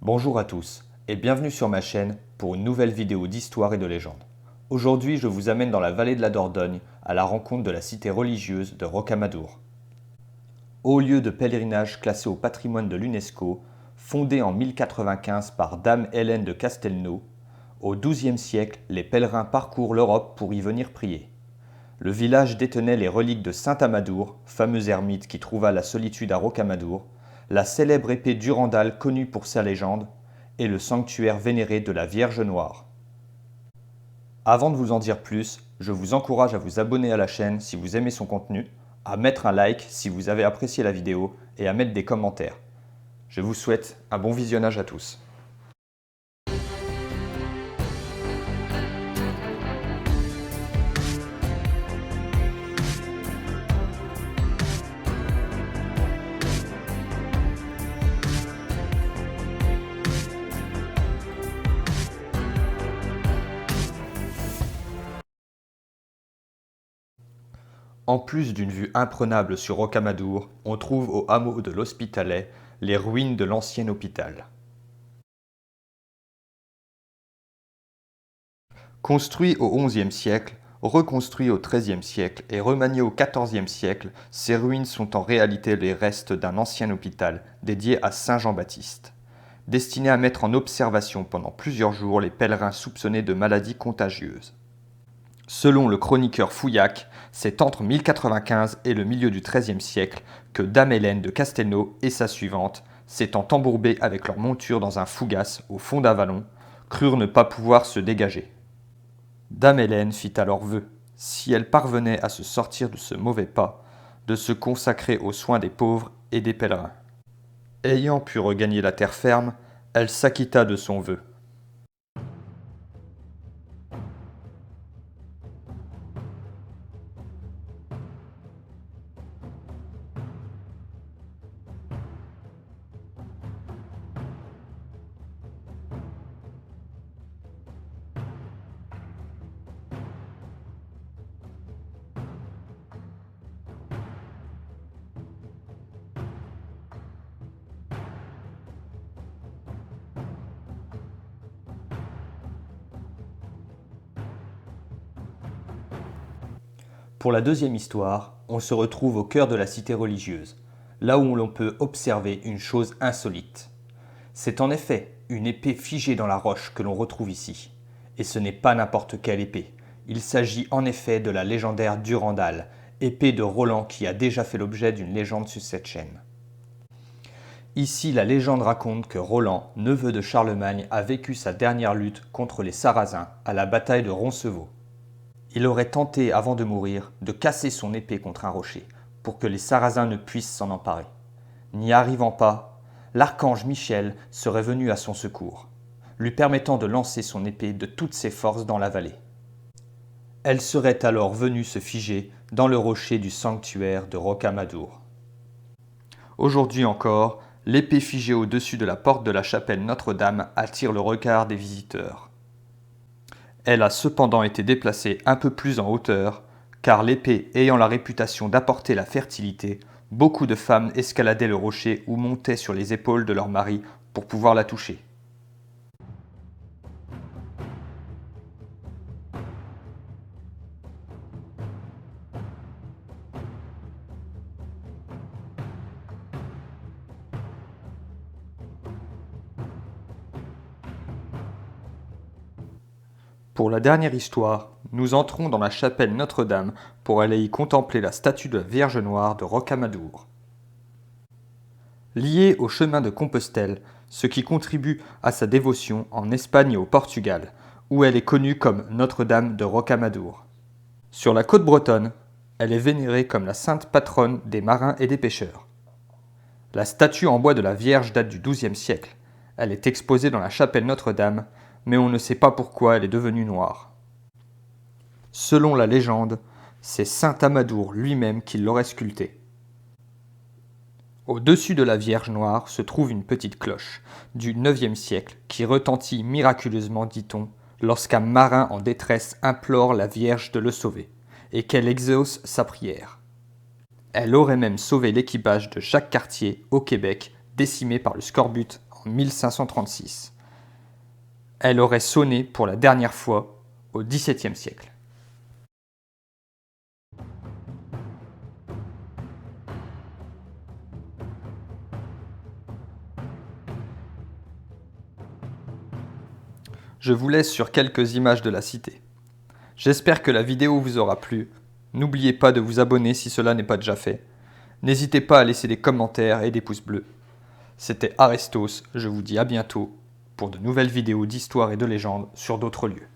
Bonjour à tous et bienvenue sur ma chaîne pour une nouvelle vidéo d'histoire et de légende. Aujourd'hui, je vous amène dans la vallée de la Dordogne à la rencontre de la cité religieuse de Rocamadour. Haut lieu de pèlerinage classé au patrimoine de l'UNESCO, fondé en 1095 par Dame Hélène de Castelnau, au XIIe siècle, les pèlerins parcourent l'Europe pour y venir prier. Le village détenait les reliques de saint Amadour, fameux ermite qui trouva la solitude à Rocamadour, la célèbre épée Durandal connue pour sa légende, et le sanctuaire vénéré de la Vierge Noire. Avant de vous en dire plus, je vous encourage à vous abonner à la chaîne si vous aimez son contenu, à mettre un like si vous avez apprécié la vidéo et à mettre des commentaires. Je vous souhaite un bon visionnage à tous. En plus d'une vue imprenable sur Rocamadour, on trouve au hameau de l'Hospitalet les ruines de l'ancien hôpital. Construit au XIe siècle, reconstruit au XIIIe siècle et remanié au XIVe siècle, ces ruines sont en réalité les restes d'un ancien hôpital dédié à Saint Jean-Baptiste, destiné à mettre en observation pendant plusieurs jours les pèlerins soupçonnés de maladies contagieuses. Selon le chroniqueur Fouillac, c'est entre 1095 et le milieu du XIIIe siècle que Dame Hélène de Castelnau et sa suivante, s'étant embourbées avec leur monture dans un fougasse au fond d'un vallon, crurent ne pas pouvoir se dégager. Dame Hélène fit alors vœu, si elle parvenait à se sortir de ce mauvais pas, de se consacrer aux soins des pauvres et des pèlerins. Ayant pu regagner la terre ferme, elle s'acquitta de son vœu. Pour la deuxième histoire, on se retrouve au cœur de la cité religieuse, là où l'on peut observer une chose insolite. C'est en effet une épée figée dans la roche que l'on retrouve ici. Et ce n'est pas n'importe quelle épée. Il s'agit en effet de la légendaire Durandal, épée de Roland qui a déjà fait l'objet d'une légende sur cette chaîne. Ici, la légende raconte que Roland, neveu de Charlemagne, a vécu sa dernière lutte contre les Sarrasins à la bataille de Roncevaux. Il aurait tenté, avant de mourir, de casser son épée contre un rocher, pour que les Sarrasins ne puissent s'en emparer. N'y arrivant pas, l'archange Michel serait venu à son secours, lui permettant de lancer son épée de toutes ses forces dans la vallée. Elle serait alors venue se figer dans le rocher du sanctuaire de Rocamadour. Aujourd'hui encore, l'épée figée au-dessus de la porte de la chapelle Notre-Dame attire le regard des visiteurs. Elle a cependant été déplacée un peu plus en hauteur, car l'épée ayant la réputation d'apporter la fertilité, beaucoup de femmes escaladaient le rocher ou montaient sur les épaules de leur mari pour pouvoir la toucher. Pour la dernière histoire, nous entrons dans la chapelle Notre-Dame pour aller y contempler la statue de la Vierge Noire de Rocamadour. Liée au chemin de Compostelle, ce qui contribue à sa dévotion en Espagne et au Portugal, où elle est connue comme Notre-Dame de Rocamadour. Sur la côte bretonne, elle est vénérée comme la sainte patronne des marins et des pêcheurs. La statue en bois de la Vierge date du XIIe siècle. Elle est exposée dans la chapelle Notre-Dame, mais on ne sait pas pourquoi elle est devenue noire. Selon la légende, c'est saint Amadour lui-même qui l'aurait sculptée. Au-dessus de la Vierge Noire se trouve une petite cloche du IXe siècle qui retentit miraculeusement, dit-on, lorsqu'un marin en détresse implore la Vierge de le sauver et qu'elle exauce sa prière. Elle aurait même sauvé l'équipage de Jacques Cartier au Québec, décimé par le scorbut en 1536. Elle aurait sonné pour la dernière fois au XVIIe siècle. Je vous laisse sur quelques images de la cité. J'espère que la vidéo vous aura plu. N'oubliez pas de vous abonner si cela n'est pas déjà fait. N'hésitez pas à laisser des commentaires et des pouces bleus. C'était Arestos, je vous dis à bientôt pour de nouvelles vidéos d'histoire et de légende sur d'autres lieux.